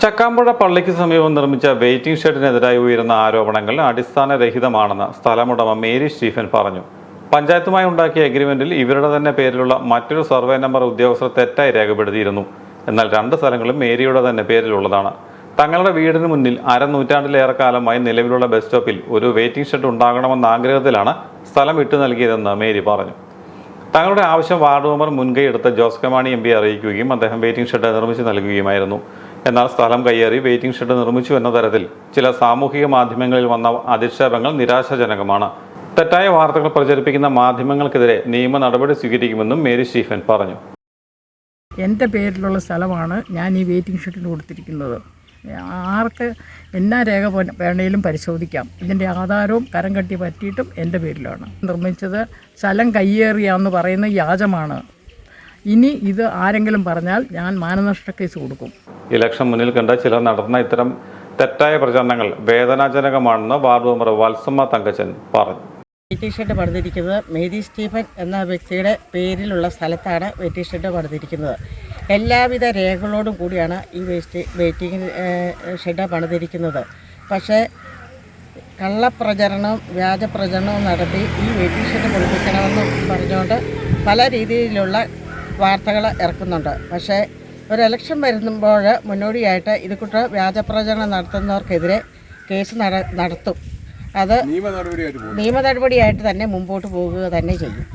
ചക്കാമ്പുഴ പള്ളിക്ക് സമീപം നിർമ്മിച്ച വെയിറ്റിംഗ് ഷെഡിനെതിരായി ഉയരുന്ന ആരോപണങ്ങൾ അടിസ്ഥാനരഹിതമാണെന്ന് സ്ഥലമുടമ മേരി സ്റ്റീഫൻ പറഞ്ഞു. പഞ്ചായത്തുമായി ഉണ്ടാക്കിയ എഗ്രിമെന്റിൽ ഇവരുടെ തന്നെ പേരിലുള്ള മറ്റൊരു സർവേ നമ്പർ ഉദ്യോഗസ്ഥർ തെറ്റായി രേഖപ്പെടുത്തിയിരുന്നു. എന്നാൽ രണ്ട് സ്ഥലങ്ങളും മേരിയുടെ തന്നെ പേരിലുള്ളതാണ്. തങ്ങളുടെ വീടിന് മുന്നിൽ അരനൂറ്റാണ്ടിലേറെ കാലമായി നിലവിലുള്ള ബസ് സ്റ്റോപ്പിൽ ഒരു വെയിറ്റിംഗ് ഷെഡ് ഉണ്ടാകണമെന്ന ആഗ്രഹത്തിലാണ് സ്ഥലം വിട്ടു നൽകിയതെന്ന് മേരി പറഞ്ഞു. തങ്ങളുടെ ആവശ്യം വാർഡ് മെമ്പർ മുൻകൈ എടുത്ത് Jose K Mani M P അറിയിക്കുകയും അദ്ദേഹം വെയിറ്റിംഗ് ഷെഡ് നിർമ്മിച്ചു നൽകുകയുമായിരുന്നു. എന്നാൽ സ്ഥലം കയ്യേറി വെയിറ്റിംഗ് ഷെഡ് നിർമ്മിച്ചു എന്ന തരത്തിൽ ചില സാമൂഹിക മാധ്യമങ്ങളിൽ വന്ന അധിക്ഷേപങ്ങൾ നിരാശാജനകമാണ്. തെറ്റായ വാർത്തകൾ പ്രചരിപ്പിക്കുന്ന മാധ്യമങ്ങൾക്കെതിരെ നിയമ നടപടി സ്വീകരിക്കുമെന്നും മേരി സ്റ്റീഫൻ പറഞ്ഞു. എൻ്റെ പേരിലുള്ള സ്ഥലമാണ് ഞാൻ ഈ വെയിറ്റിംഗ് ഷെഡിന് കൊടുത്തിരിക്കുന്നത്. ആർക്ക് എന്നാ രേഖ വേണേലും പരിശോധിക്കാം. ഇതിൻ്റെ ആധാരവും കരം കെട്ടി പറ്റിയിട്ടും എൻ്റെ പേരിലാണ് നിർമ്മിച്ചത്. സ്ഥലം കയ്യേറിയാന്ന് പറയുന്ന വ്യാജമാണ്. ഇനി ഇത് ആരെങ്കിലും പറഞ്ഞാൽ ഞാൻ മാനനഷ്ട കേസ് കൊടുക്കും. ഇലക്ഷൻ മുന്നിൽ കണ്ട ചിലർ നടത്തുന്ന ഇത്തരം തെറ്റായ പ്രചരണങ്ങൾ വേദനാജനകമാണെന്ന് വാർഡ് മെമ്പർ വത്സമ്മ തങ്കച്ചൻ പറഞ്ഞു. വെയിറ്റിംഗ് ഷെഡ് പണിതിരിക്കുന്നത് മേരി സ്റ്റീഫൻ എന്ന വ്യക്തിയുടെ പേരിലുള്ള സ്ഥലത്താണ് വെയിറ്റിംഗ് ഷെഡ് പണിതിരിക്കുന്നത്. എല്ലാവിധ രേഖകളോടും കൂടിയാണ് ഈ വെയിറ്റിംഗ് ഷെഡ് പണിതിരിക്കുന്നത്. പക്ഷേ കള്ളപ്രചരണവും വ്യാജപ്രചരണവും നടത്തി ഈ വെയിറ്റിംഗ് ഷെഡ് പൊളിപ്പിക്കണമെന്ന് പറഞ്ഞുകൊണ്ട് പല രീതിയിലുള്ള വാർത്തകൾ ഇറക്കുന്നുണ്ട്. പക്ഷേ ഒരു ഇലക്ഷൻ വരുമ്പോൾ മുന്നോടിയായിട്ട് ഇതുകൂട്ട് വ്യാജപ്രചരണം നടത്തുന്നവർക്കെതിരെ കേസ് നടത്തും. അത് നിയമ നടപടിയായിട്ട് തന്നെ മുമ്പോട്ട് പോകുക തന്നെ ചെയ്യും.